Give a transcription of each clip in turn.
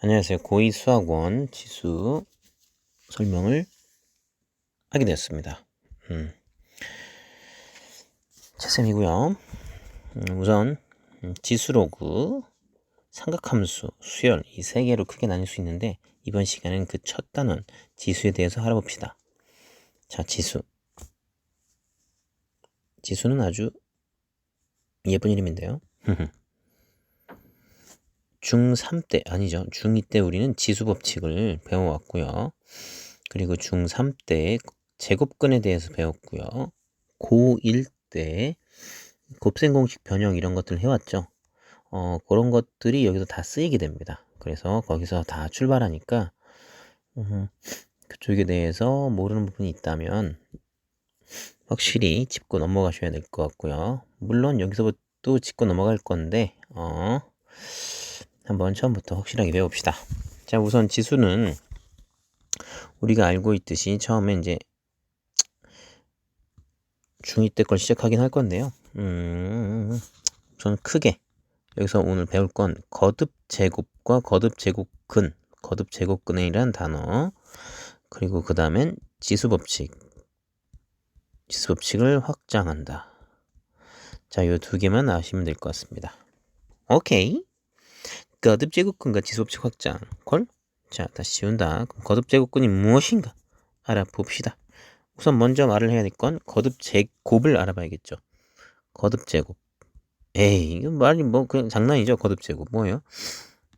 안녕하세요. 고2 수학원 지수 설명을 하게 되었습니다. 채쌤이고요. 우선 지수로그, 삼각함수, 수열 이 세 개로 크게 나뉠 수 있는데 이번 시간은 그 첫 단원 지수에 대해서 알아봅시다. 자, 지수는 아주 예쁜 이름인데요. 중3 때 아니죠. 중2 때 우리는 지수 법칙을 배워왔고요. 그리고 중3 때 제곱근에 대해서 배웠고요. 고1 때 곱셈 공식 변형 이런 것들을 해왔죠. 그런 것들이 여기서 다 쓰이게 됩니다. 그래서 거기서 다 출발하니까 그쪽에 대해서 모르는 부분이 있다면 확실히 짚고 넘어가셔야 될 것 같고요. 물론 여기서부터 짚고 넘어갈 건데 한번 처음부터 확실하게 배웁시다. 자, 우선 지수는 우리가 알고 있듯이 처음에 이제 중2 때 걸 시작하긴 할 건데요. 저는 크게 여기서 오늘 배울 건 거듭제곱과 거듭제곱근, 거듭제곱근이란 단어, 그리고 그 다음엔 지수법칙을 확장한다. 자, 요 두 개만 아시면 될 것 같습니다. 오케이. 거듭제곱근과 지수법칙 확장. 콜? 자, 다시 지운다. 그럼 거듭제곱근이 무엇인가? 알아봅시다. 우선 먼저 말을 해야 될 건 거듭제곱을 알아봐야겠죠. 거듭제곱. 에이, 이거 말이 뭐 그냥 장난이죠. 거듭제곱. 뭐예요?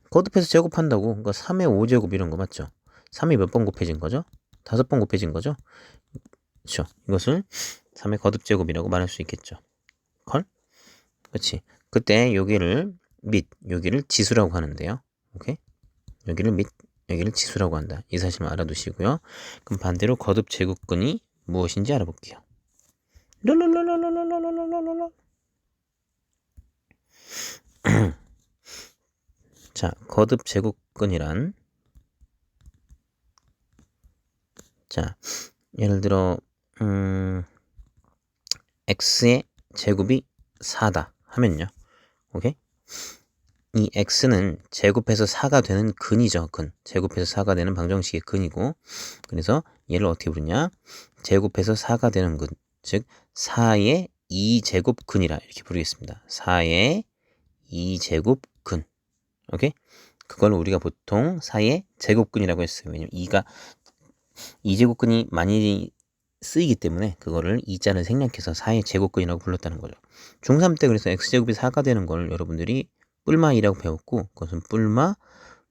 거듭해서 제곱한다고. 그러니까 3의 5제곱 이런 거 맞죠? 3이 몇 번 곱해진 거죠? 5번 곱해진 거죠? 그렇죠. 이것을 3의 거듭제곱이라고 말할 수 있겠죠. 컬? 그렇지. 그때 여기를 지수라고 하는데요. 오케이? 여기를 지수라고 한다. 이 사실만 알아두시고요. 그럼 반대로 거듭제곱근이 무엇인지 알아볼게요. 자, 거듭제곱근이란 자, 예를 들어 x의 제곱이 4다 하면요. 오케이? 이 x는 제곱해서 4가 되는 근이죠. 근. 제곱해서 4가 되는 방정식의 근이고, 그래서 얘를 어떻게 부르냐? 제곱해서 4가 되는 근, 즉 4의 2제곱 근이라 이렇게 부르겠습니다. 4의 2제곱 근. 오케이? 그걸 우리가 보통 4의 제곱근이라고 했어요. 왜냐면 2제곱근이 많이 쓰이기 때문에 그거를 2자를 생략해서 4의 제곱근이라고 불렀다는 거죠. 중3 때 그래서 x제곱이 4가 되는 걸 여러분들이 뿔마 2라고 배웠고, 그것은 뿔마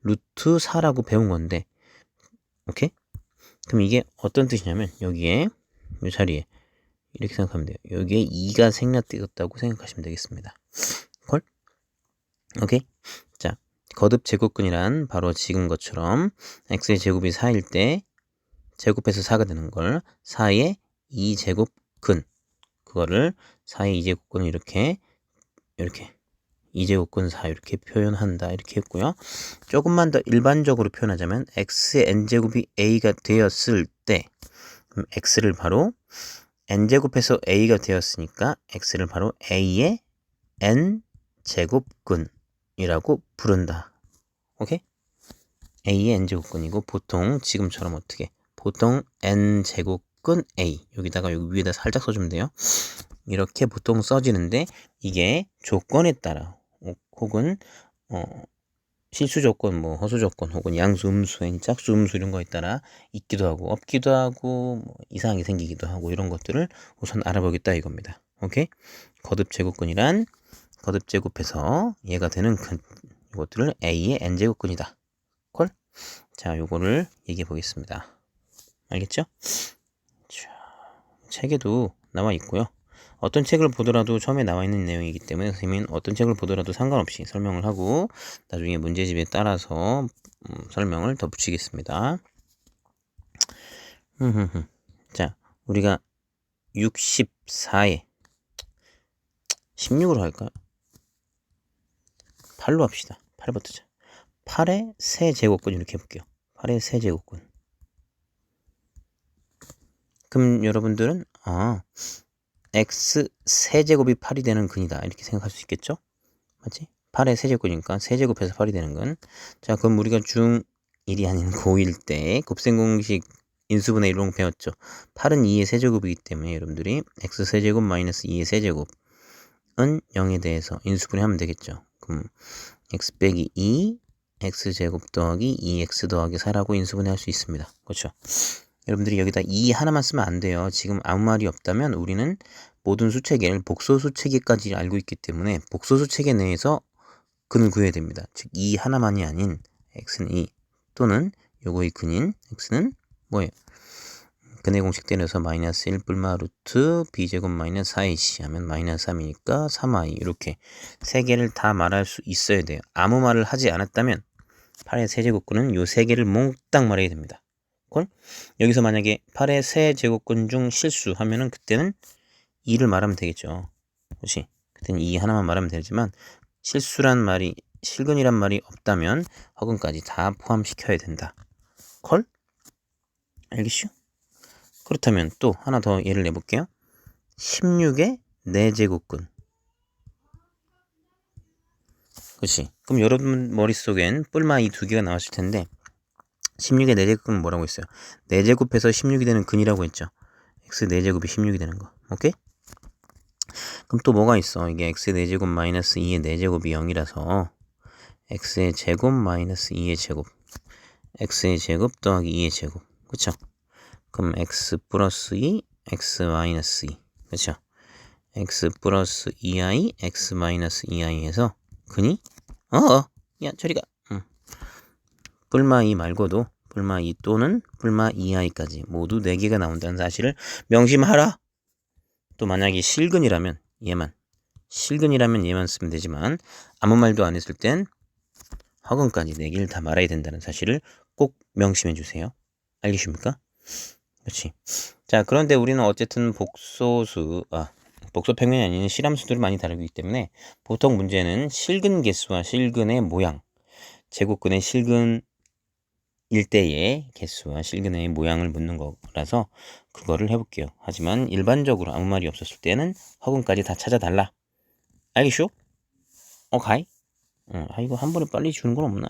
루트 4라고 배운 건데, 오케이? 그럼 이게 어떤 뜻이냐면 여기에 이 자리에 이렇게 생각하면 돼요. 여기에 2가 생략되었다고 생각하시면 되겠습니다. 콜? 오케이? 자, 거듭 제곱근이란 바로 지금 것처럼 x의 제곱이 4일 때 제곱해서 4가 되는 걸 4의 2제곱근, 그거를 4의 2제곱근을 이렇게 2제곱근 4 이렇게 표현한다 이렇게 했고요. 조금만 더 일반적으로 표현하자면 x의 n제곱이 a가 되었을 때 그럼 x를 바로 n제곱해서 a가 되었으니까 x를 바로 a의 n제곱근이라고 부른다. 오케이? a의 n제곱근이고 보통 지금처럼 어떻게? 보통 n제곱근 a 여기다가 여기 위에다 살짝 써주면 돼요. 이렇게 보통 써지는데 이게 조건에 따라 혹은 실수 조건, 뭐 허수 조건, 혹은 양수, 음수, 짝수, 음수 이런 거에 따라 있기도 하고 없기도 하고 뭐 이상하게 생기기도 하고 이런 것들을 우선 알아보겠다 이겁니다. 오케이? 거듭 제곱근이란 거듭 제곱해서 얘가 되는 근 이것들을 a의 n제곱근이다. 콜? 자, 요거를 얘기해 보겠습니다. 알겠죠? 자, 책에도 나와 있고요. 어떤 책을 보더라도 처음에 나와 있는 내용이기 때문에 선생님은 어떤 책을 보더라도 상관없이 설명을 하고 나중에 문제집에 따라서 설명을 덧붙이겠습니다. 자, 우리가 64에 16으로 할까요? 8로 합시다. 8부터 자. 8의 세제곱근 이렇게 해볼게요. 8의 세제곱근. 그럼 여러분들은 x 세제곱이 8이 되는 근이다 이렇게 생각할 수 있겠죠? 맞지? 8의 세제곱이니까 세제곱해서 8이 되는 건. 자, 그럼 우리가 중1이 아닌 고1 때 곱셈 공식 인수분해 이런 거 배웠죠. 8은 2의 세제곱이기 때문에 여러분들이 x 세제곱 마이너스 2의 세제곱은 0에 대해서 인수분해하면 되겠죠. 그럼 x 빼기 2 x제곱 더하기 2x 더하기 4라고 인수분해할 수 있습니다. 그렇죠? 여러분들이 여기다 2 하나만 쓰면 안 돼요. 지금 아무 말이 없다면 우리는 모든 수체계를 복소수 체계까지 알고 있기 때문에 복소수 체계 내에서 근을 구해야 됩니다. 즉 2 하나만이 아닌 x는 2 또는 요거의 근인 x는 뭐예요? 근의 공식 때려서 마이너스 1 뿔마 루트 b제곱 마이너스 4ac 하면 마이너스 3이니까 3i 이렇게 세 개를 다 말할 수 있어야 돼요. 아무 말을 하지 않았다면 8의 세제곱근은 요 세 개를 몽땅 말해야 됩니다. 콜? 여기서 만약에 8의 세제곱근 중 실수 하면은 그때는 2를 말하면 되겠죠. 그렇지? 그때는 2 하나만 말하면 되지만 실수란 말이 실근이란 말이 없다면 허근까지 다 포함시켜야 된다. 콜? 알겠슈? 그렇다면 또 하나 더 예를 내볼게요. 16의 4제곱근. 그렇지? 그럼 여러분 머릿속엔 뿔마 이 두 개가 나왔을 텐데 16의 4제곱은 뭐라고 했어요? 4제곱해서 16이 되는 근이라고 했죠. x 4제곱이 16이 되는 거. 오케이? 그럼 또 뭐가 있어? 이게 x의 4제곱 마이너스 2의 4제곱이 0이라서 x의 제곱 마이너스 2의 제곱 x의 제곱 더하기 2의 제곱. 그쵸? 그럼 x 플러스 2 x 마이너스 2. 그쵸? x 플러스 2i x 마이너스 2i 해서 근이 야 저리가 뿔마 2 말고도 뿔마 2 또는 뿔마 2i까지 모두 4개가 나온다는 사실을 명심하라. 또 만약에 실근이라면 얘만 쓰면 되지만 아무 말도 안 했을 땐 허근까지 4개를 다 말아야 된다는 사실을 꼭 명심해 주세요. 알겠습니까? 그렇지. 자, 그런데 우리는 어쨌든 복소평면이 아닌 실함수들을 많이 다루기 때문에 보통 문제는 실근 개수와 실근의 모양, 제곱근의 실근 일대의 개수와 실근의 모양을 묻는 거라서 그거를 해볼게요. 하지만 일반적으로 아무 말이 없었을 때는 허근까지 다 찾아달라. 알겠쇼? 가이? 이거 한 번에 빨리 주는 건 없나?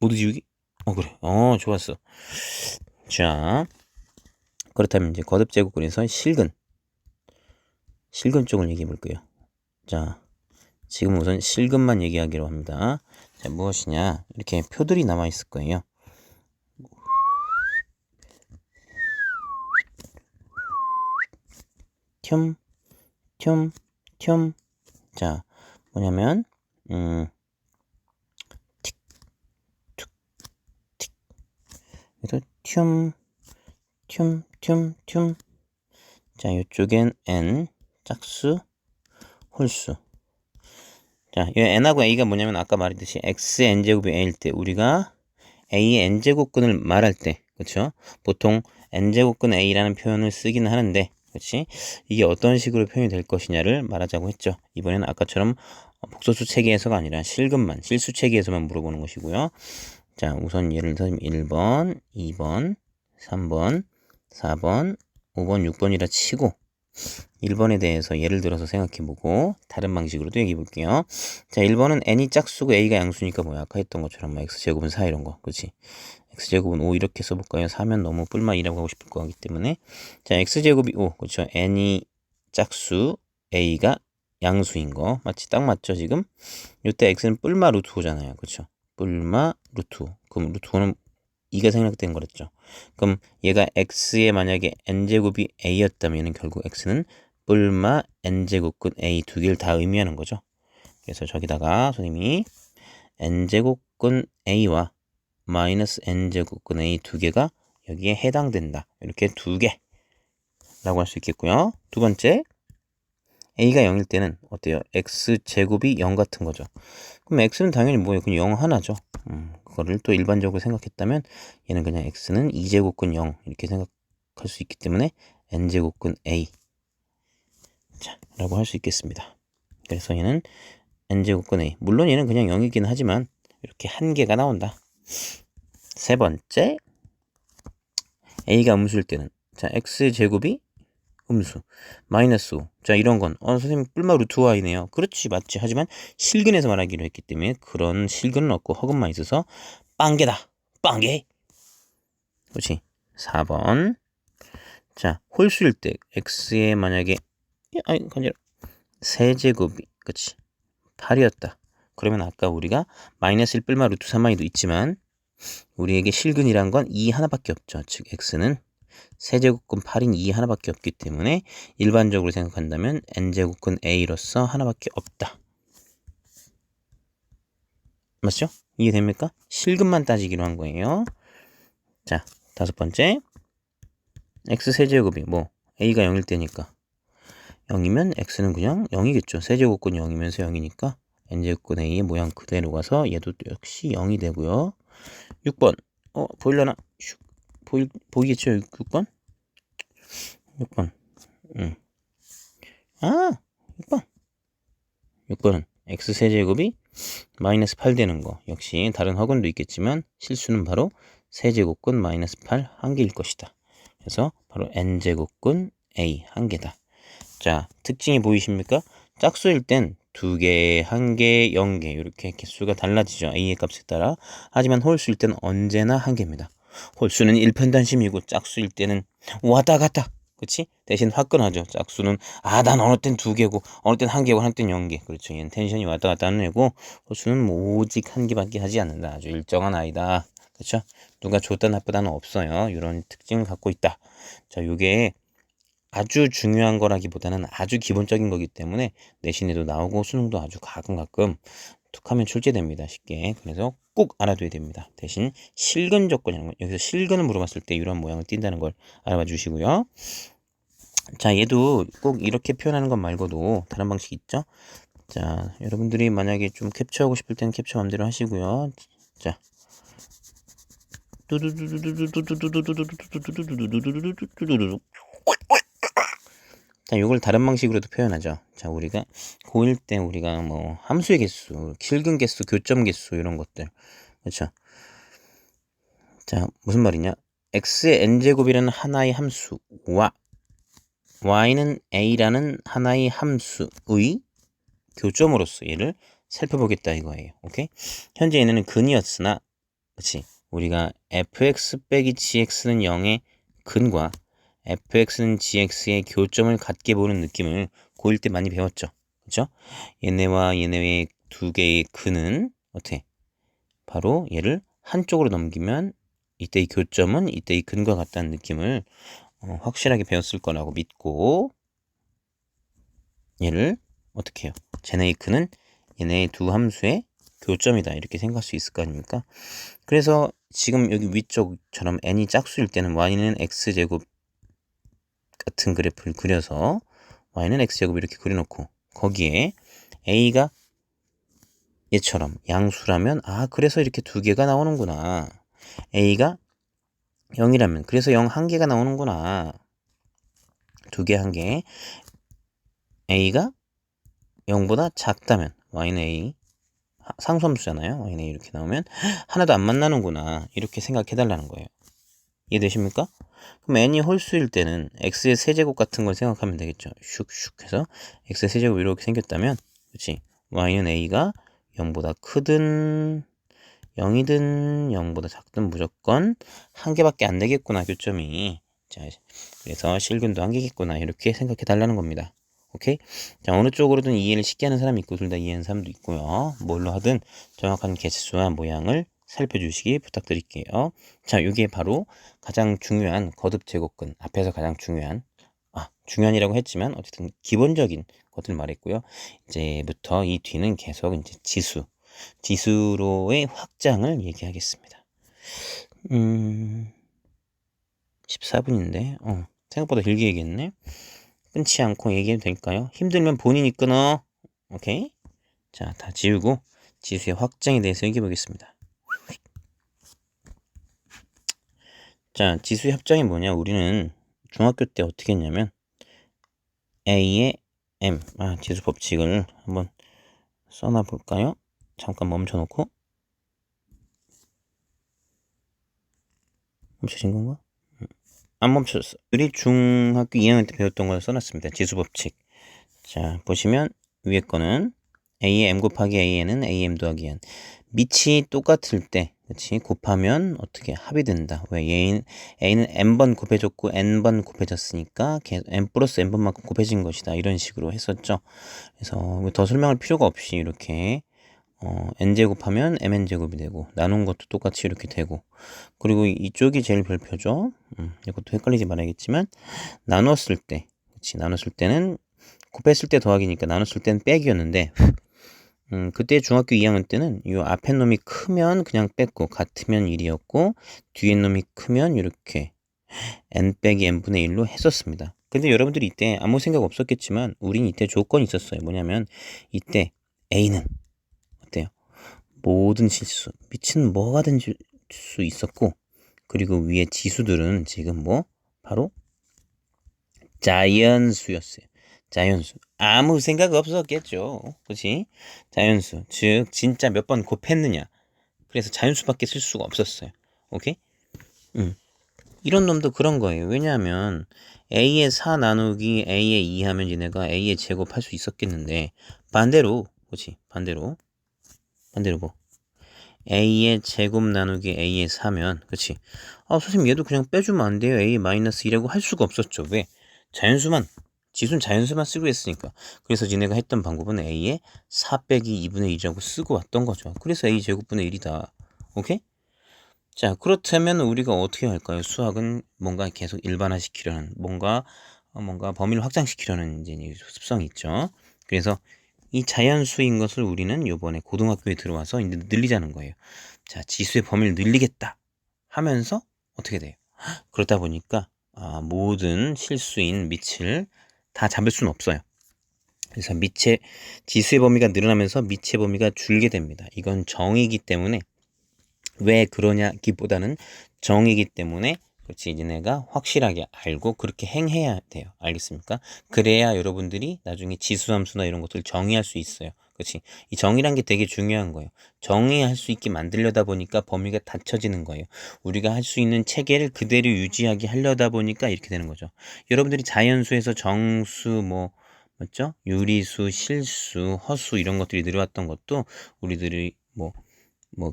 모두 지우기? 그래. 좋았어. 자, 그렇다면 이제 거듭제곱근에서 실근 쪽을 얘기해 볼게요. 자, 지금 우선 실근만 얘기하기로 합니다. 자, 무엇이냐? 이렇게 표들이 남아 있을 거예요. 튠. 자, 뭐냐면 틱, 툭, 틱. 그래서 튠. 자, 이쪽엔 n 짝수, 홀수. 자, 이 n하고 a가 뭐냐면 아까 말했듯이 x n제곱이 a일 때 우리가 a의 n제곱근을 말할 때, 그렇죠? 보통 n제곱근 a라는 표현을 쓰기는 하는데, 그렇지? 이게 어떤 식으로 표현이 될 것이냐를 말하자고 했죠. 이번에는 아까처럼 복소수 체계에서가 아니라 실수 체계에서만 물어보는 것이고요. 자, 우선 예를 들면 1번, 2번, 3번, 4번, 5번, 6번이라 치고 1번에 대해서 예를 들어서 생각해보고 다른 방식으로도 얘기해볼게요. 자, 1번은 n이 짝수고 a가 양수니까 뭐야? 아까 했던 것처럼 x제곱은 4 이런 거. 그렇지? x제곱은 5 이렇게 써볼까요? 4면 너무 뿔마이라고 하고 싶을 거기 때문에 자, x제곱이 5. 그렇죠? n이 짝수, a가 양수인 거. 맞지? 딱 맞죠 지금? 이때 x는 뿔마 루트 5잖아요. 그렇죠? 뿔마 루트 5. 그럼 루트 5는 2가 생략된 거랬죠. 그럼 얘가 x에 만약에 n제곱이 a였다면 결국 x는 뿔마 n제곱근 a 두 개를 다 의미하는 거죠. 그래서 저기다가 선생님이 n제곱근 a와 마이너스 n제곱근 a 두 개가 여기에 해당된다. 이렇게 두 개라고 할 수 있겠고요. 두 번째, a가 0일 때는 어때요? x제곱이 0 같은 거죠. 그럼 x는 당연히 뭐예요? 그냥 0 하나죠. 그거를 또 일반적으로 생각했다면 얘는 그냥 x는 2제곱근 0 이렇게 생각할 수 있기 때문에 n제곱근 a 자, 라고 할 수 있겠습니다. 그래서 얘는 n제곱근 a. 물론 얘는 그냥 0이긴 하지만 이렇게 한 개가 나온다. 세 번째, a가 음수일 때는 자, x제곱이 음수. 마이너스 5. 자, 이런 건 선생님 뿔마 루트 y네요. 그렇지, 맞지. 하지만 실근에서 말하기로 했기 때문에 그런 실근은 없고 허근만 있어서 빵개다. 빵개. 그렇지. 4번. 자, 홀수일 때 x에 만약에 아니 간지러 세제곱이 그치 8이었다. 그러면 아까 우리가 마이너스 1 뿔마 루트 3i도 있지만 우리에게 실근이란 건 2 하나밖에 없죠. 즉 x는 세제곱근 8인 2 하나밖에 없기 때문에 일반적으로 생각한다면 n제곱근 a로서 하나밖에 없다. 맞죠? 이해됩니까? 실근만 따지기로 한 거예요. 자, 5번째. x 세제곱이 뭐 a가 0일 때니까 0이면 x는 그냥 0이겠죠. 세제곱근 0이면서 0이니까 n제곱근 a의 모양 그대로 가서 얘도 역시 0이 되고요. 6번. 보일려나? 보이겠죠? 6번? 6번. 아, 6번. 6번은 x세제곱이 마이너스 8 되는 거. 역시 다른 학원도 있겠지만 실수는 바로 세제곱근 마이너스 8 한 개일 것이다. 그래서 바로 n제곱근 a 한 개다. 자, 특징이 보이십니까? 짝수일 땐 2개, 1개, 0개 이렇게 개수가 달라지죠. a의 값에 따라. 하지만 홀수일 때는 언제나 1개입니다. 홀수는 일편단심이고 짝수일 때는 왔다 갔다. 그치? 대신 화끈하죠. 짝수는 난 어느 땐 2개고 어느 땐 1개고 어느 땐 0개. 그렇죠. 얘는 텐션이 왔다 갔다 하는 애고 홀수는 뭐 오직 1개밖에 하지 않는다. 아주 일정한 아이다. 그렇죠? 누가 좋다 나쁘다는 없어요. 이런 특징을 갖고 있다. 자, 요게 아주 중요한 거라기보다는 아주 기본적인 거기 때문에 내신에도 나오고 수능도 아주 가끔 툭하면 출제됩니다. 쉽게. 그래서 꼭 알아둬야 됩니다. 대신 실근 조건이라는 거. 여기서 실근을 물어봤을 때 이런 모양을 띈다는 걸 알아봐 주시고요. 자, 얘도 꼭 이렇게 표현하는 것 말고도 다른 방식이 있죠. 자, 여러분들이 만약에 좀 캡처하고 싶을 때는 캡처 마음대로 하시고요. 자, 자, 이걸 다른 방식으로도 표현하죠. 자, 우리가 고1 때 우리가 뭐 함수의 개수, 실근 개수, 교점 개수 이런 것들. 그렇죠? 자, 무슨 말이냐? x의 n제곱이라는 하나의 함수와 y는 a라는 하나의 함수의 교점으로서 얘를 살펴보겠다 이거예요. 오케이? 현재 얘네는 근이었으나 그렇지? 우리가 fx 빼기 gx는 0의 근과 fx는 gx의 교점을 같게 보는 느낌을 고1 때 많이 배웠죠. 그렇죠? 얘네와 얘네의 두 개의 근은 어떻게? 바로 얘를 한쪽으로 넘기면 이때의 교점은 이때의 근과 같다는 느낌을 확실하게 배웠을 거라고 믿고 얘를 어떻게 해요? 쟤네의 근은 얘네의 두 함수의 교점이다 이렇게 생각할 수 있을 거 아닙니까? 그래서 지금 여기 위쪽처럼 n이 짝수일 때는 y는 x제곱 같은 그래프를 그려서 y는 x제곱 이렇게 그려놓고 거기에 a가 얘처럼 양수라면 그래서 이렇게 두 개가 나오는구나. a가 0이라면 그래서 0 한 개가 나오는구나. 두 개 한 개. a가 0보다 작다면 y는 a 상수함수잖아요. y는 a 이렇게 나오면 하나도 안 만나는구나. 이렇게 생각해 달라는 거예요. 이해되십니까? 그럼 n이 홀수일 때는 x의 세제곱 같은 걸 생각하면 되겠죠. 슉슉 해서 x의 세제곱 이렇게 생겼다면 그렇지. y는 a가 0보다 크든 0이든 0보다 작든 무조건 한 개밖에 안 되겠구나 교점이. 자, 그래서 실근도 한 개겠구나 이렇게 생각해 달라는 겁니다. 오케이? 자, 어느 쪽으로든 이해를 쉽게 하는 사람이 있고 둘 다 이해하는 사람도 있고요. 뭘로 하든 정확한 개수와 모양을 살펴주시기 부탁드릴게요. 자, 이게 바로 가장 중요한 거듭 제곱근 앞에서 가장 중요한이라고 했지만 어쨌든 기본적인 것들 말했고요. 이제부터 이 뒤는 계속 이제 지수로의 확장을 얘기하겠습니다. 14분인데 생각보다 길게 얘기했네. 끊지 않고 얘기해도 될까요? 힘들면 본인이 끊어. 오케이? 자, 다 지우고 지수의 확장에 대해서 얘기해 보겠습니다. 자, 지수의 합장이 뭐냐? 우리는 중학교 때 어떻게 했냐면 A의 M, 지수 법칙을 한번 써놔 볼까요? 잠깐 멈춰놓고 멈춰진 건가? 안 멈춰졌어. 우리 중학교 2학년 때 배웠던 걸 써놨습니다. 지수법칙. 자, 보시면 위에 거는 a의 m 곱하기 a에는 am 더하기 n. 밑이 똑같을 때, 그렇지? 곱하면 어떻게 합이 된다. 왜? a는 n번 곱해졌고 n번 곱해졌으니까 n 플러스 n번만큼 곱해진 것이다. 이런 식으로 했었죠. 그래서 더 설명할 필요가 없이 이렇게 n제곱하면 mn제곱이 되고 나눈 것도 똑같이 이렇게 되고 그리고 이쪽이 제일 별표죠. 이것도 헷갈리지 말아야겠지만 나눴을 때, 그렇지? 나눴을 때는 곱했을 때 더하기니까 나눴을 때는 빼기였는데 그때 중학교 2학년 때는 이 앞에 놈이 크면 그냥 뺐고 같으면 1이었고 뒤에 놈이 크면 이렇게 n 빼기 n분의 1로 했었습니다. 근데 여러분들이 이때 아무 생각 없었겠지만 우린 이때 조건이 있었어요. 뭐냐면 이때 a는 어때요? 모든 실수, 미친 뭐가든 수 있었고 그리고 위에 지수들은 지금 뭐 바로 자연수였어요. 자연수. 아무 생각 없었겠죠. 그치? 자연수. 즉 진짜 몇 번 곱했느냐. 그래서 자연수밖에 쓸 수가 없었어요. 오케이? 이런 놈도 그런 거예요. 왜냐하면 a의 4 나누기 a의 2 하면 얘네가 a의 제곱 할 수 있었겠는데 반대로 그치? 반대로 뭐 a의 제곱 나누기 a의 4면 그치? 선생님 얘도 그냥 빼주면 안 돼요. a 마이너스 2라고 할 수가 없었죠. 왜? 자연수만 지수는 자연수만 쓰고 했으니까. 그래서 지네가 했던 방법은 a의 4 빼기 2분의 1이라고 쓰고 왔던 거죠. 그래서 a 제곱분의 1이다. 오케이? 자, 그렇다면 우리가 어떻게 할까요? 수학은 뭔가 계속 일반화시키려는 뭔가 범위를 확장시키려는 이제 습성이 있죠. 그래서 이 자연수인 것을 우리는 요번에 고등학교에 들어와서 이제 늘리자는 거예요. 자, 지수의 범위를 늘리겠다 하면서 어떻게 돼요? 그러다 보니까 모든 실수인 밑을 다 잡을 수는 없어요. 그래서 지수의 범위가 늘어나면서 밑의 범위가 줄게 됩니다. 이건 정이기 때문에 왜 그러냐기보다는 정이기 때문에 그렇지 이제 내가 확실하게 알고 그렇게 행해야 돼요. 알겠습니까? 그래야 여러분들이 나중에 지수함수나 이런 것들을 정의할 수 있어요. 그렇지? 이 정의란 게 되게 중요한 거예요. 정의할 수 있게 만들려다 보니까 범위가 닫혀지는 거예요. 우리가 할 수 있는 체계를 그대로 유지하게 하려다 보니까 이렇게 되는 거죠. 여러분들이 자연수에서 정수 맞죠? 유리수, 실수, 허수 이런 것들이 늘어왔던 것도 우리들이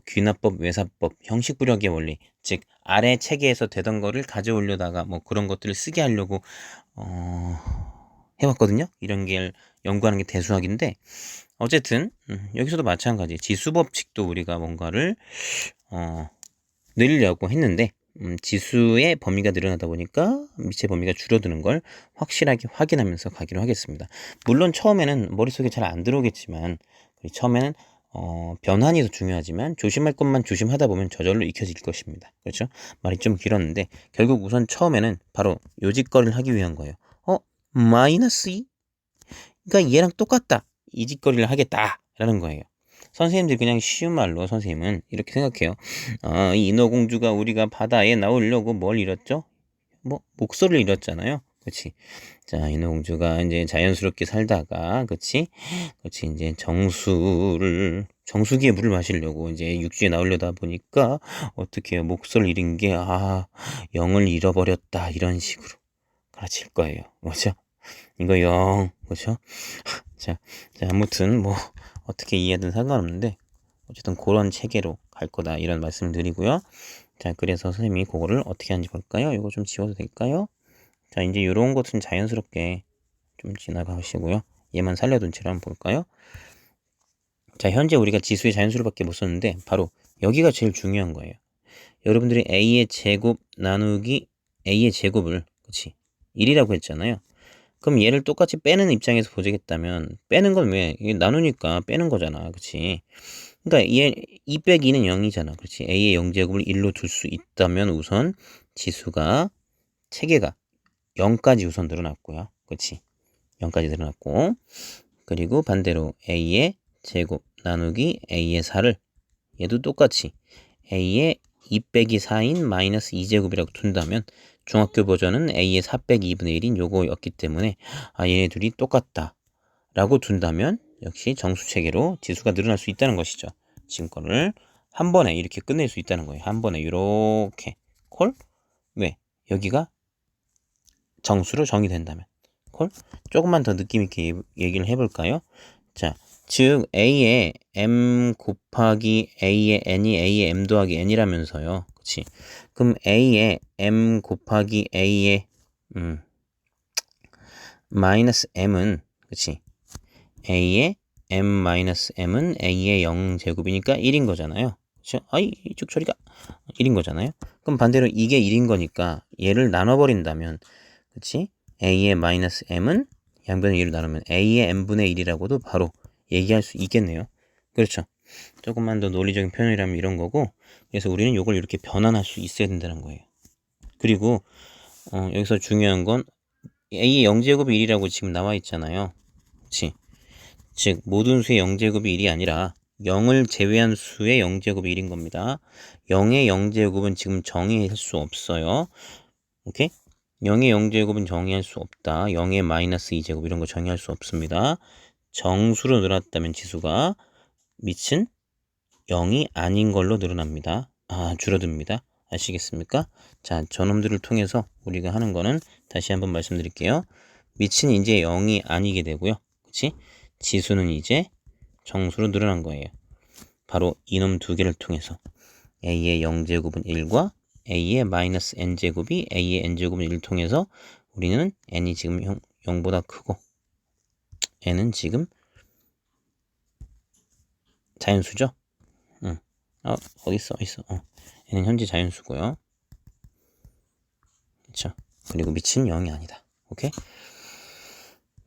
귀납법, 외사법, 형식부력의 원리, 즉 아래 체계에서 되던 거를 가져오려다가 그런 것들을 쓰게 하려고 해왔거든요. 이런 게 연구하는 게 대수학인데 어쨌든 여기서도 마찬가지 지수법칙도 우리가 뭔가를 늘리려고 했는데 지수의 범위가 늘어나다 보니까 밑의 범위가 줄어드는 걸 확실하게 확인하면서 가기로 하겠습니다. 물론 처음에는 머릿속에 잘 안 들어오겠지만 처음에는 변환이 더 중요하지만 조심할 것만 조심하다 보면 저절로 익혀질 것입니다. 그렇죠? 말이 좀 길었는데 결국 우선 처음에는 바로 요짓거리를 하기 위한 거예요. 마이너스 2? 그러니까 얘랑 똑같다. 이 짓거리를 하겠다라는 거예요. 선생님들 그냥 쉬운 말로 선생님은 이렇게 생각해요. 이 인어공주가 우리가 바다에 나오려고 뭘 잃었죠? 목소리를 잃었잖아요. 그렇지? 자, 인어공주가 이제 자연스럽게 살다가, 그렇지? 이제 정수기에 물을 마시려고 이제 육지에 나오려다 보니까 어떻게 해요? 목소리를 잃은 게 영을 잃어버렸다 이런 식으로 가르칠 거예요. 그렇죠? 이거 영, 그렇죠? 자, 아무튼 어떻게 이해하든 상관없는데 어쨌든 그런 체계로 갈 거다 이런 말씀 드리고요. 자, 그래서 선생님이 그거를 어떻게 하는지 볼까요? 이거 좀 지워도 될까요? 자, 이제 이런 것은 자연스럽게 좀 지나가시고요. 얘만 살려둔 채로 한번 볼까요? 자, 현재 우리가 지수의 자연수로밖에 못 썼는데 바로 여기가 제일 중요한 거예요. 여러분들이 a의 제곱 나누기 a의 제곱을 그치 1이라고 했잖아요. 그럼 얘를 똑같이 빼는 입장에서 보자겠다면 빼는 건 왜? 이게 나누니까 빼는 거잖아. 그치? 그러니까 얘 2 빼기 2는 0이잖아. 그렇지? a의 0제곱을 1로 둘 수 있다면 우선 지수가 체계가 0까지 우선 늘어났고요. 그렇지? 0까지 늘어났고 그리고 반대로 a의 제곱 나누기 a의 4를 얘도 똑같이 a의 2 빼기 4인 마이너스 2제곱이라고 둔다면 중학교 버전은 a의 4 빼기 2분의 1인 요거였기 때문에 얘네 둘이 똑같다 라고 둔다면 역시 정수체계로 지수가 늘어날 수 있다는 것이죠. 지금 거를 한 번에 이렇게 끝낼 수 있다는 거예요. 한 번에 이렇게 콜? 왜? 여기가 정수로 정의된다면. 콜? 조금만 더 느낌 있게 얘기를 해볼까요? 자, 즉 A의 M 곱하기 A의 N이 A의 M 더하기 N이라면서요. 그치? 그럼 A의 M 곱하기 A의 마이너스 M은, 그치? A의 M 마이너스 M은 A의 0제곱이니까 1인 거잖아요. 그쵸? 아이, 이쪽 처리가 1인 거잖아요. 그럼 반대로 이게 1인 거니까 얘를 나눠버린다면, 그치? A의 마이너스 M은 양변의 2를 나누면 A의 M분의 1이라고도 바로 얘기할 수 있겠네요. 그렇죠? 조금만 더 논리적인 표현이라면 이런 거고, 그래서 우리는 이걸 이렇게 변환할 수 있어야 된다는 거예요. 그리고 여기서 중요한 건 A의 0제곱이 1이라고 지금 나와 있잖아요. 그치? 즉 모든 수의 0제곱이 1이 아니라 0을 제외한 수의 0제곱이 1인 겁니다. 0의 0제곱은 지금 정의할 수 없어요. 오케이? 0의 0제곱은 정의할 수 없다. 0의 마이너스 2제곱 이런 거 정의할 수 없습니다. 정수로 늘었다면 지수가 밑은 0이 아닌 걸로 늘어납니다. 줄어듭니다. 아시겠습니까? 자, 저놈들을 통해서 우리가 하는 거는 다시 한번 말씀드릴게요. 밑은 이제 0이 아니게 되고요. 그치? 지수는 이제 정수로 늘어난 거예요. 바로 이놈 두 개를 통해서 A의 0제곱은 1과 A의 마이너스 N제곱이 A의 N제곱은 1을 통해서 우리는 N이 지금 0보다 크고 N은 지금 자연수죠? 어딨어? N은 현재 자연수고요. 그쵸? 그리고 밑은 0이 아니다. 오케이?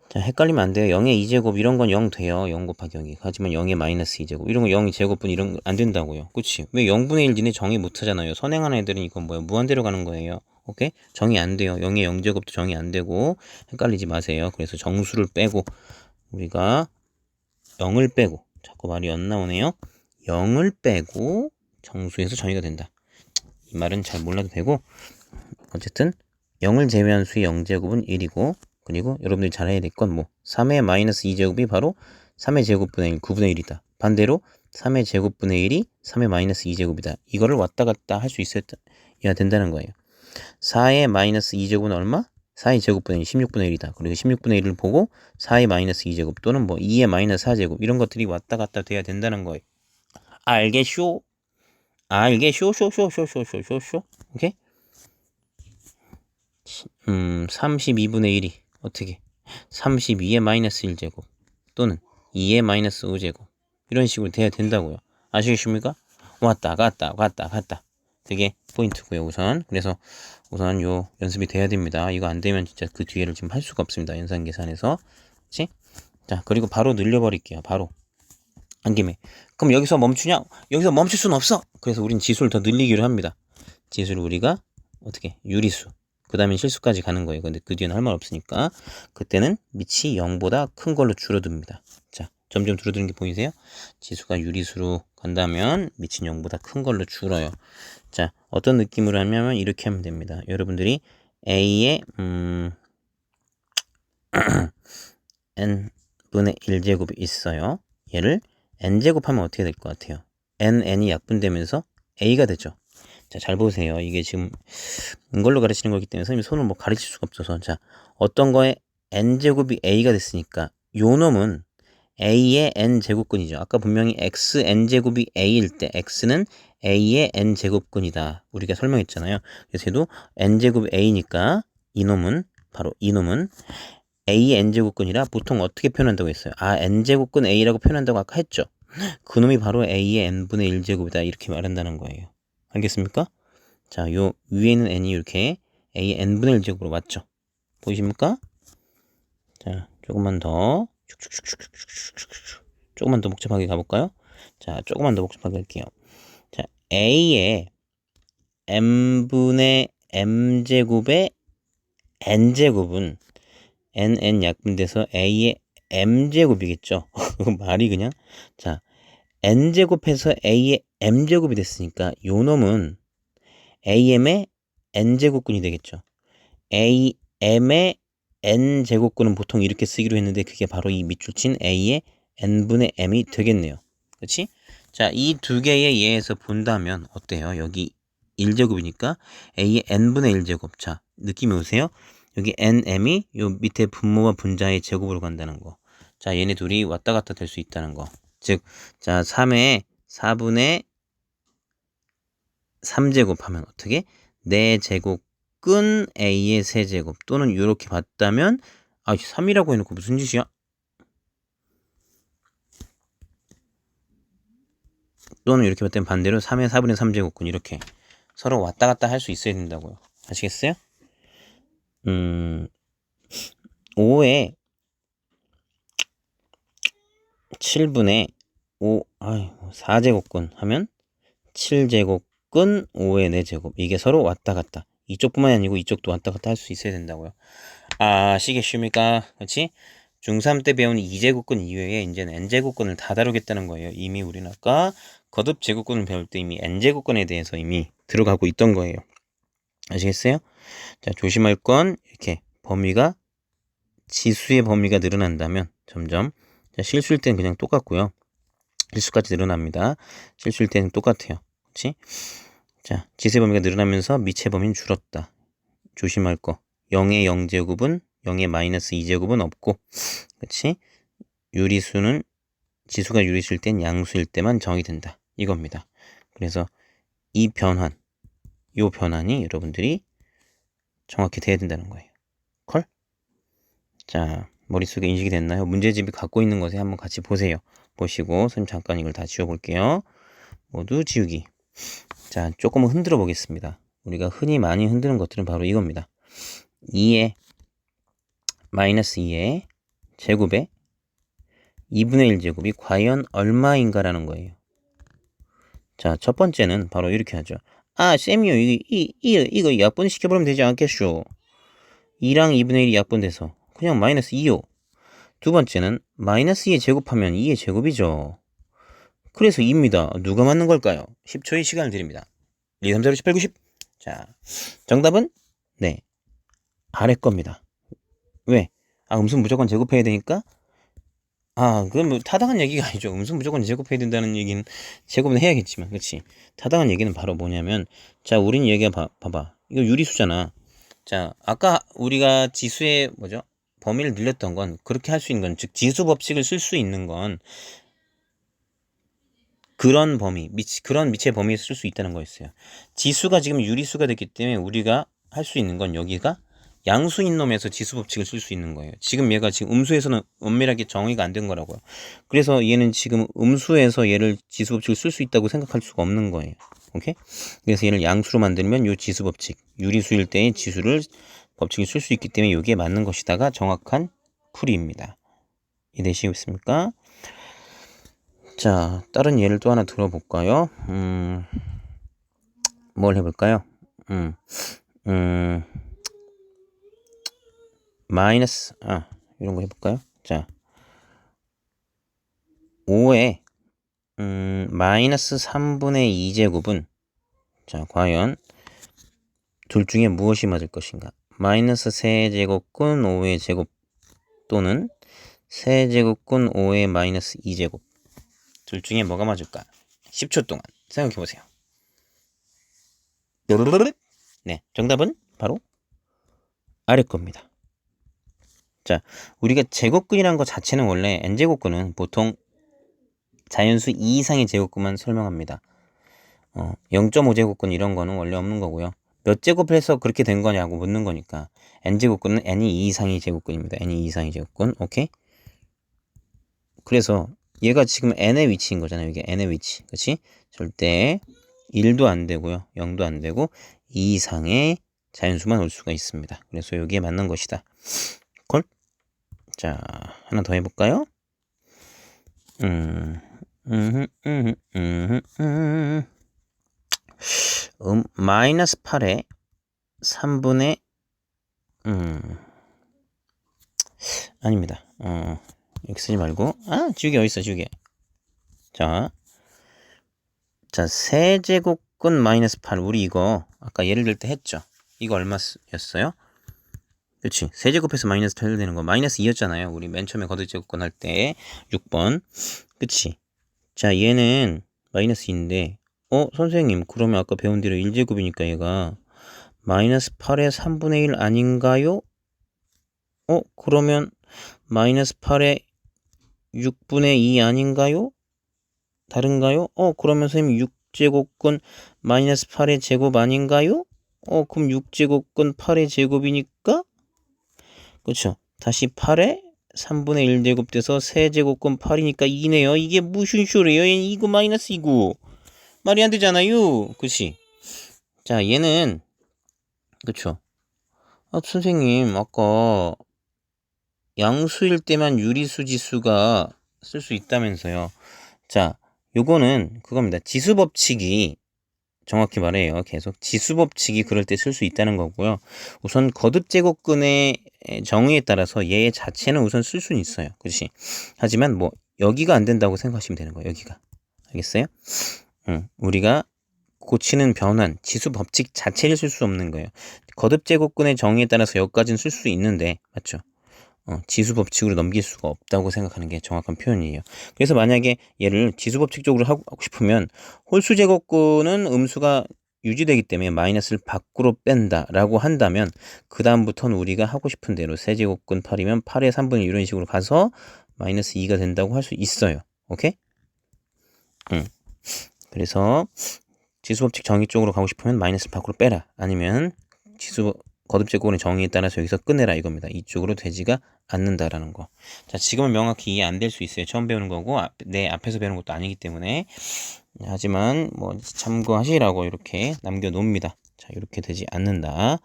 자, 헷갈리면 안 돼요. 0의 2제곱 이런 건 0 돼요. 0 곱하기 0이. 하지만 0의 마이너스 2제곱 이런 거 0이 제곱분 이런 거 안 된다고요. 그치? 왜 0분의 1 니네 정의 못 하잖아요. 선행하는 애들은 이건 뭐예요? 무한대로 가는 거예요. 오케이? 정의 안 돼요. 0의 0제곱도 정의 안 되고 헷갈리지 마세요. 그래서 정수를 빼고 우리가 0을 빼고 자꾸 말이 안 나오네요. 0을 빼고 정수에서 정의가 된다. 이 말은 잘 몰라도 되고 어쨌든 0을 제외한 수의 0제곱은 1이고 그리고 여러분들이 잘 해야 될 건 뭐 3의 마이너스 2제곱이 바로 3의 제곱분의 1, 9분의 1이다. 반대로 3의 제곱분의 1이 3의 마이너스 2제곱이다. 이거를 왔다 갔다 할 수 있어야 된다는 거예요. 4의 마이너스 2제곱은 얼마? 4의 제곱분의 1, 16분의 1이다. 그리고 16분의 1을 보고 4의 마이너스 2제곱 또는 뭐 2의 마이너스 4제곱 이런 것들이 왔다 갔다 돼야 된다는 거예요. 알겠쇼? 쇼. 오케이? 32분의 1이 어떻게 32의 마이너스 1제곱 또는 2의 마이너스 5제곱 이런 식으로 돼야 된다고요. 아시겠습니까? 왔다 갔다 그게 포인트고요. 우선 그래서 우선 요 연습이 돼야 됩니다. 이거 안 되면 진짜 그 뒤에를 지금 할 수가 없습니다. 연산 계산에서. 그치? 자, 그리고 바로 늘려버릴게요. 바로 안 김에. 그럼 여기서 멈추냐? 여기서 멈출 수는 없어. 그래서 우린 지수를 더 늘리기로 합니다. 지수를 우리가 어떻게 유리수 그 다음에 실수까지 가는 거예요. 근데 그 뒤에는 할 말 없으니까 그때는 밑이 0보다 큰 걸로 줄어듭니다. 자, 점점 줄어드는 게 보이세요? 지수가 유리수로 간다면 밑이 0보다 큰 걸로 줄어요. 자, 어떤 느낌으로 하냐면 이렇게 하면 됩니다. 여러분들이 A의 n분의 1제곱이 있어요. 얘를 n제곱하면 어떻게 될 것 같아요? n이 약분되면서 A가 되죠. 자, 잘 보세요. 이게 지금 이걸로 가르치는 거기 때문에 선생님이 손을 뭐 가르칠 수가 없어서 자, 어떤 거에 n제곱이 A가 됐으니까 요 놈은 A의 n제곱근이죠. 아까 분명히 x n제곱이 A일 때 x는 A의 n제곱근이다. 우리가 설명했잖아요. 그래서 얘도 n제곱이 A니까 이놈은 바로 이놈은 A의 n제곱근이라 보통 어떻게 표현한다고 했어요? n제곱근 A라고 표현한다고 아까 했죠. 그놈이 바로 A의 n분의 1제곱이다. 이렇게 말한다는 거예요. 알겠습니까? 자, 요 위에 있는 n이 이렇게 A의 n분의 1제곱으로 맞죠? 보이십니까? 자, 조금만 더 복잡하게 가볼까요? 자, 조금만 더 복잡하게 할게요. 자, A의 m분의 m제곱의 n제곱은 nn 약분돼서 A의 m제곱이겠죠? 말이 그냥 자, n제곱해서 A의 m제곱이 됐으니까 요 놈은 AM의 n제곱근이 되겠죠. AM의 n제곱근은 보통 이렇게 쓰기로 했는데 그게 바로 이 밑줄 친 A의 n분의 m이 되겠네요. 그렇지? 자, 이 두 개의 예에서 본다면 어때요? 여기 1제곱이니까 A의 n분의 1제곱. 자, 느낌이 오세요? 여기 nm이 요 밑에 분모와 분자의 제곱으로 간다는 거. 자, 얘네 둘이 왔다 갔다 될 수 있다는 거. 즉, 자, 3의 4분의 3제곱 하면 어떻게? 4제곱근 a의 세제곱 또는 이렇게 봤다면 3이라고 해놓고 무슨 짓이야? 또는 이렇게 봤다면 반대로 3의 4분의 3제곱근 이렇게 서로 왔다 갔다 할 수 있어야 된다고요. 아시겠어요? 5의 7분의 5, 4제곱근 하면 7제곱근 5의 4제곱. 이게 서로 왔다 갔다. 이쪽뿐만이 아니고 이쪽도 왔다 갔다 할 수 있어야 된다고요. 아시겠습니까? 그렇지? 중3 때 배운 2제곱근 이외에 이제는 n제곱근을 다 다루겠다는 거예요. 이미 우리는 아까 거듭 제곱근을 배울 때 이미 n제곱근에 대해서 이미 들어가고 있던 거예요. 아시겠어요? 자, 조심할 건 이렇게 범위가 지수의 범위가 늘어난다면 점점 자, 실수일 때는 그냥 똑같고요. 실수까지 늘어납니다. 실수일 때는 똑같아요. 그렇지? 자, 지수의 범위가 늘어나면서 미치의 범위는 줄었다. 조심할 거. 0의 0제곱은 0의 마이너스 2제곱은 없고, 그렇지? 유리수는 지수가 유리수일 땐 양수일 때만 정의 된다. 이겁니다. 그래서 이 변환, 요 변환이 여러분들이 정확히 돼야 된다는 거예요. 콜? 자, 머릿속에 인식이 됐나요? 문제집이 갖고 있는 것에 한번 같이 보세요. 보시고 선생님 잠깐 이걸 다 지워볼게요. 모두 지우기. 자, 조금은 흔들어 보겠습니다. 우리가 흔히 많이 흔드는 것들은 바로 이겁니다. 2의 마이너스 2의 제곱에 2분의 1제곱이 과연 얼마인가라는 거예요. 자, 첫 번째는 바로 이렇게 하죠. 쌤이요, 이거 약분시켜버리면 되지 않겠쇼? 2랑 2분의 1이 약분돼서 그냥 마이너스 2요. 두 번째는 마이너스 2에 제곱하면 2의 제곱이죠. 그래서 2입니다. 누가 맞는 걸까요? 10초의 시간을 드립니다. 2, 3, 4, 5, 18, 90. 자, 정답은 네, 아래 겁니다. 왜? 음수 무조건 제곱해야 되니까? 그건 뭐 타당한 얘기가 아니죠. 음수 무조건 제곱해야 된다는 얘기는 제곱은 해야겠지만, 그렇지? 타당한 얘기는 바로 뭐냐면, 자, 우린 얘기가 봐봐. 이거 유리수잖아. 자, 아까 우리가 지수의 범위를 늘렸던 건 그렇게 할 수 있는 건, 즉 지수 법칙을 쓸 수 있는 건 그런 범위, 그런 미치의 범위에 쓸 수 있다는 거였어요. 지수가 지금 유리수가 됐기 때문에 우리가 할 수 있는 건 여기가 양수인 놈에서 지수 법칙을 쓸 수 있는 거예요. 지금 얘가 지금 음수에서는 엄밀하게 정의가 안 된 거라고요. 그래서 얘는 지금 음수에서 얘를 지수 법칙을 쓸 수 있다고 생각할 수가 없는 거예요. 오케이? 그래서 얘를 양수로 만들면 요 지수 법칙, 유리수일 때의 지수를 법칙을 쓸 수 있기 때문에 여기에 맞는 것이다가 정확한 풀이입니다. 이해되시겠습니까? 자, 다른 예를 또 하나 들어볼까요? 뭘 해볼까요? 마이너스, 이런 거 해볼까요? 자, 5에, 마이너스 3분의 2제곱은, 자, 과연, 둘 중에 무엇이 맞을 것인가? 마이너스 세제곱근 5의 제곱, 또는 세제곱근 5의 마이너스 2제곱. 둘 중에 뭐가 맞을까? 10초 동안 생각해보세요. 네, 정답은 바로 아래 겁니다. 자, 우리가 제곱근이라는 것 자체는 원래 n제곱근은 보통 자연수 2 이상의 제곱근만 설명합니다. 0.5제곱근 이런 거는 원래 없는 거고요. 몇 제곱을 해서 그렇게 된 거냐고 묻는 거니까 n제곱근은 n이 2 이상의 제곱근입니다. n이 2 이상의 제곱근. 오케이? 그래서 얘가 지금 n의 위치인 거잖아요. 이게 n의 위치. 그렇지? 절대 1도 안 되고요. 0도 안 되고 2 이상의 자연수만 올 수가 있습니다. 그래서 여기에 맞는 것이다. 콜? 자, 하나 더 해볼까요? 마이너스 8에 3분의 아닙니다. 이렇게 쓰지 말고 지우개 어딨어 지우개. 자, 세제곱근 마이너스 8 우리 이거 아까 예를 들 때 했죠. 이거 얼마였어요? 그렇지. 세제곱해서 마이너스 8 되는 거 마이너스 2였잖아요. 우리 맨 처음에 거듭제곱근 할 때 6번. 그치? 자, 얘는 마이너스 2인데 선생님 그러면 아까 배운 대로 1제곱이니까 얘가 마이너스 8의 3분의 1 아닌가요? 그러면 마이너스 8의 6분의 2 아닌가요? 다른가요? 그러면 선생님 6제곱근 마이너스 8의 제곱 아닌가요? 그럼 6제곱근 8의 제곱이니까? 그쵸? 다시 8의 3분의 1 제곱돼서 세제곱근 8이니까 2네요. 이게 무슨 소리예요? 이거 마이너스 이고 말이 안 되잖아요. 그치? 자, 얘는 그쵸? 선생님 아까 양수일 때만 유리수 지수가 쓸 수 있다면서요. 자, 요거는 그겁니다. 지수법칙이 정확히 말해요. 계속 지수법칙이 그럴 때 쓸 수 있다는 거고요. 우선 거듭제곱근의 정의에 따라서 얘 자체는 우선 쓸 수는 있어요. 그렇지? 하지만 뭐 여기가 안 된다고 생각하시면 되는 거예요. 여기가. 알겠어요? 우리가 고치는 변환, 지수법칙 자체를 쓸 수 없는 거예요. 거듭제곱근의 정의에 따라서 여기까지는 쓸 수 있는데 맞죠? 지수법칙으로 넘길 수가 없다고 생각하는 게 정확한 표현이에요. 그래서 만약에 얘를 지수법칙적으로 하고 싶으면 홀수제곱근은 음수가 유지되기 때문에 마이너스를 밖으로 뺀다 라고 한다면 그 다음부터는 우리가 하고 싶은 대로 세제곱근 8이면 8의 3분의 1 이런 식으로 가서 마이너스 2가 된다고 할 수 있어요. 오케이? 그래서 지수법칙 정의 쪽으로 가고 싶으면 마이너스를 밖으로 빼라. 아니면 거듭제곱의 정의에 따라서 여기서 끝내라 이겁니다. 이쪽으로 되지가 않는다라는 거. 자, 지금은 명확히 이해 안 될 수 있어요. 처음 배우는 거고 내 앞에서 배우는 것도 아니기 때문에. 하지만 뭐 참고하시라고 이렇게 남겨놓습니다. 자, 이렇게 되지 않는다.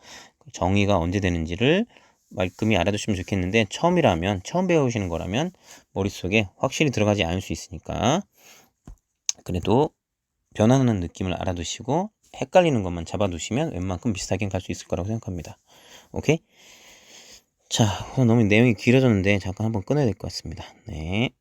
정의가 언제 되는지를 말끔히 알아두시면 좋겠는데 처음 배우시는 거라면 머릿속에 확실히 들어가지 않을 수 있으니까 그래도 변화하는 느낌을 알아두시고 헷갈리는 것만 잡아두시면 웬만큼 비슷하게 갈 수 있을 거라고 생각합니다. 오케이? 자, 너무 내용이 길어졌는데 잠깐 한번 끊어야 될 것 같습니다. 네.